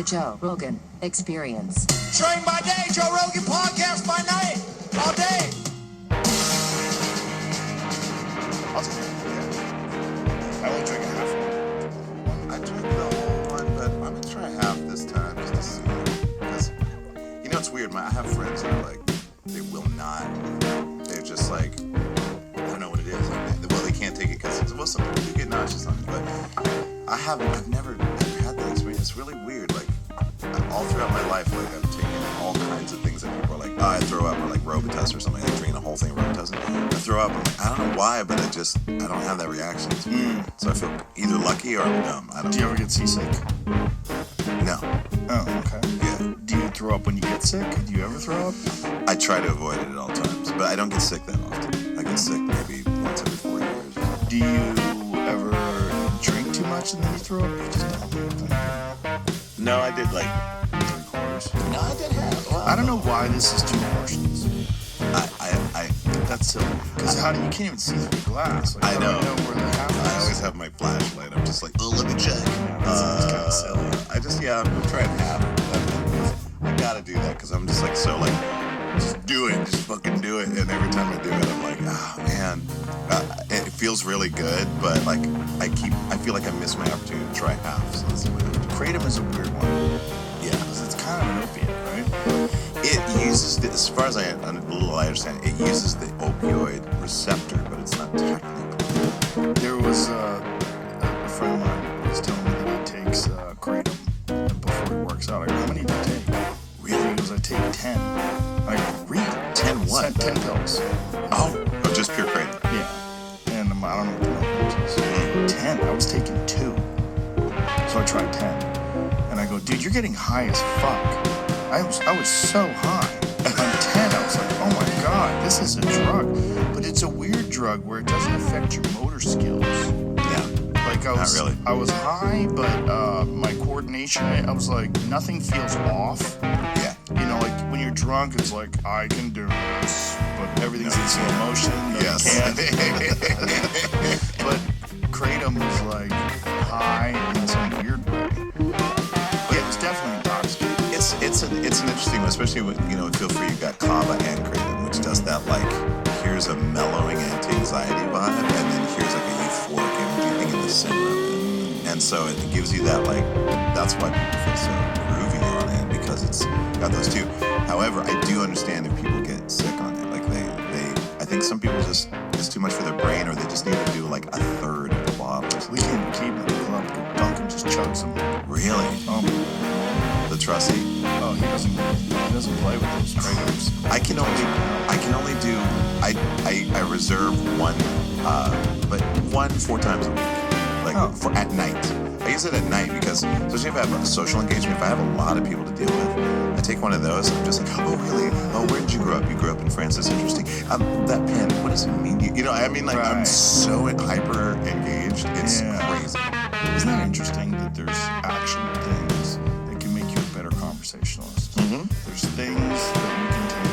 Joe Rogan Experience. Train by day, Joe Rogan podcast by night, all day. I'll take it. Yeah. I only drank a half one. I drank the whole one, but I'm gonna try half this time just to see. Because, you know, it's weird. I have friends that are like, they will not. They're just like, I don't know what it is. Like, well, they can't take it because, well, some people do get nauseous on it, but I've never had that experience. It's really weird. Like, all throughout my life, like, I've taken all kinds of things that people are like, oh, I throw up, or like Robitussin or something. I drink a whole thing of Robitussin. I throw up. I'm like, I don't know why, but I don't have that reaction. It's weird. So I feel either lucky or I'm dumb. I don't Do you ever get seasick? No. Oh, okay. Yeah. Do you throw up when you get sick? Do you ever throw up? I try to avoid it at all times, but I don't get sick that often. I get sick maybe once every 4 years. Do you ever drink too much and then you throw up? You just don't. No, I did like 3/4. No, I did have. Well, I don't know why this is 2 portions. I That's silly. Because you can't even see through the glass. Like, I know. How do I know where the half is? I always have my flashlight. I'm just like, oh, let me check. Yeah, that's kind of silly. I'm trying half. I gotta do that because I'm just like, so like, just do it. Just fucking do it. And every time I do it, I'm like, oh, man. It feels really good, but like, I feel like I miss my opportunity to try half. So that's what I do. Kratom is a weird one. Yeah. Because it's kind of an opiate, right? It uses, as far as I understand, it uses the opioid receptor, but it's not technically. There was a friend of mine who was telling me that he takes Kratom before he works out. I go, how many do you take? Really? He goes, I take 10. I go, really? 10 what? 10 pills. Oh, just pure Kratom. Yeah. And I don't know what the number is. 10. I was taking 2. So I tried 10. And I go, dude, you're getting high as fuck. I was so high. And on 10, I was like, oh my God, this is a drug. But it's a weird drug where it doesn't affect your motor skills. Yeah. Like Not really. I was high, but my coordination, I was like, nothing feels off. Yeah. You know, like when you're drunk, it's like, I can do this, but everything's in slow motion. No, Yes. you can't. But Kratom was like high in some weird way. But it was definitely intoxicating. It's an interesting one, especially with, you know, feel free, you've got Kava and Kratom, which does that, like, here's a mellowing anti-anxiety vibe, and then here's like a euphoric energy thing in the center of it. And so it gives you that, like, that's why people feel so groovy on it, because it's got those two. However, I do understand if people get sick on it. Like, I think some people just, it's too much for their brain, or they just need to do like a third of the bottle. We can't keep it in the club. Duncan just chugs them. Really? The trustee? Oh, he doesn't play with those Kratoms. I can only do, I reserve one, but 4 times a week, like at night. I use it at night because, especially if I have a social engagement, if I have a lot of people to deal with, I take one of those and I'm just like, oh really? Oh, where did you grow up? You grew up in France? That's interesting. That pen, what does it mean? You know, I mean, like, right. I'm so hyper engaged. It's crazy. Isn't that interesting that there's actual things that can make you a better conversationalist? Mm-hmm. There's things that you can take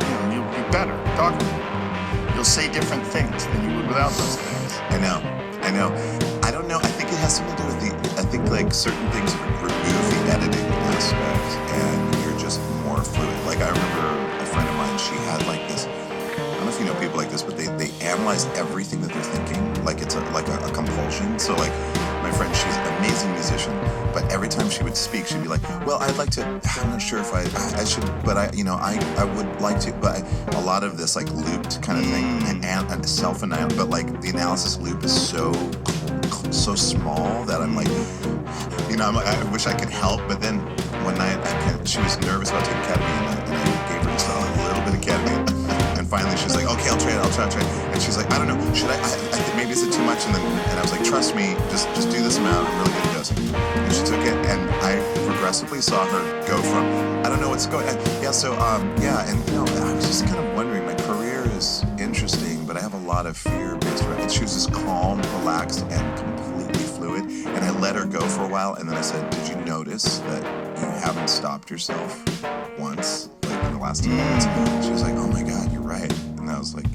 where you'll be better talking. You'll say different things than you would without those things. I know. I don't know. I think it has something to do with I think like certain things remove the editing aspect and you're just more fluid. Like I remember a friend of mine, she had like this, I don't know if you know people like this, but they analyze everything that they're thinking. Like it's a compulsion. So like my friend, she's an amazing musician, but every time she would speak, she'd be like, well, I'd like to, I'm not sure if I should, but I would like to, but a lot of this like looped kind of thing and self-analysis, but like the analysis loop is so small that I'm like, I wish I could help, but then one night she was nervous about taking ketamine and I gave her just a little bit of ketamine. And finally she's like, okay, I'll try it. And she's like, I don't know, should I think maybe is it too much? And I was like, trust me, just do this amount, I'm really good at dosing. And she took it and I progressively saw her go from, I don't know what's going on. And I was just kind of wondering, my career is interesting, but I have a lot of fear based around it. She was just calm, relaxed, and completely fluid. And I let her go for a while, and then I said, did you notice that you haven't stopped yourself once, like in the last 10 minutes? She was like, oh my God, you're right. And I was like,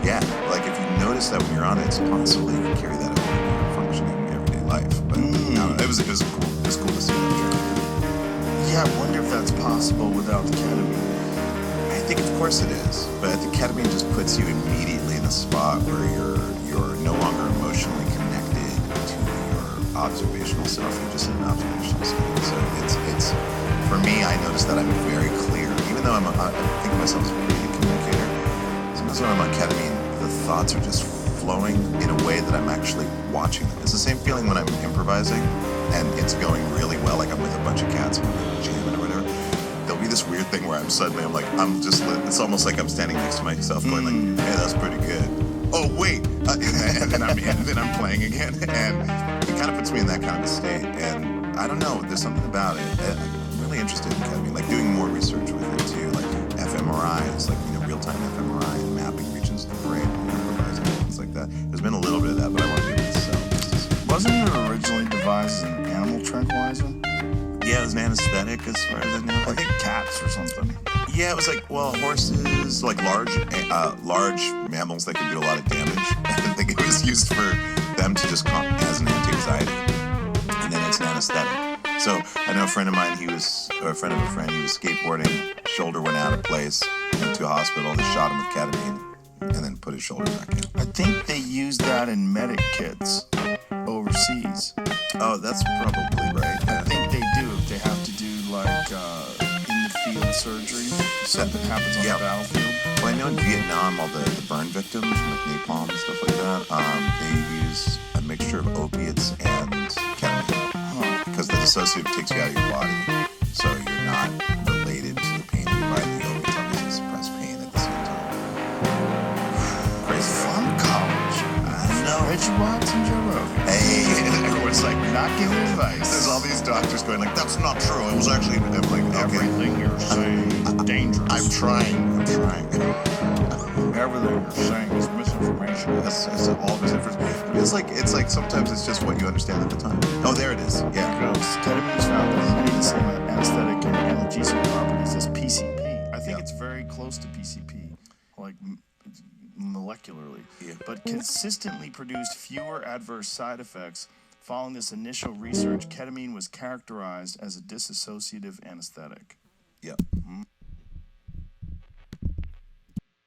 yeah, like if you notice that when you're on it, it's possible you can carry that over in your functioning every day. life. But it was cool. It was cool to see that journey. Yeah, I wonder if that's possible without the ketamine. I think, of course, it is. But I think ketamine just puts you immediately in a spot where you're no longer emotionally connected to your observational self. You're just in an observational state. So it's for me, I notice that I'm very clear. Even though I think of myself as a pretty good communicator, sometimes when I'm on ketamine, the thoughts are just flowing in a way that I'm actually watching them. It's the same feeling when I'm improvising and it's going really well, like I'm with a bunch of cats and we're jamming or whatever. There'll be this weird thing where it's almost like I'm standing next to myself going like, hey, that's pretty good. Oh, wait. And then I'm playing again. And it kind of puts me in that kind of a state. And I don't know, there's something about it. I'm really interested in ketamine, like doing more research with it too, like fMRIs, like, real-time fMRI and mapping regions of the brain and improvising and things like that. There's been a little bit of that, but I want to do it myself. Wasn't it originally devised as an animal tranquilizer? Yeah, it was an anesthetic as far as I know. Like cats or something. Yeah, it was like, horses, like large mammals that can do a lot of damage. I think it was used for them to just calm as an anti-anxiety. And then it's an anesthetic. So I know a friend of mine, he was skateboarding, shoulder went out of place, went to a hospital, they shot him with ketamine, and then put his shoulder back in. I think they use that in medic kits overseas. Oh, that's probably right. I think they do. They have to do like in the field surgery. Something happens on the battlefield. Well, I know in Vietnam, all the burn victims with napalm and stuff like that, they use a mixture of opiates and ketamine because the dissociative takes you out of your body, so you're not related to the pain you buy the opiates obviously suppress pain at the same time. Crazy. From college. I know. Reggie Watts and Joe Rogan. Hey, Everyone's like, not giving advice. there's all these doctors going like, that's not true. It was actually, I'm like, okay, Everything you're saying is dangerous. I'm trying. Everything you're saying is misinformation. It's all misinformation. It's like sometimes it's just what you understand at the time. Oh, there it is. Yeah. Because ketamine is found to have many of the same anesthetic and analgesic properties as PCP. I think it's very close to PCP, like molecularly, but consistently produced fewer adverse side effects. Following this initial research, ketamine was characterized as a dissociative anesthetic. Yeah.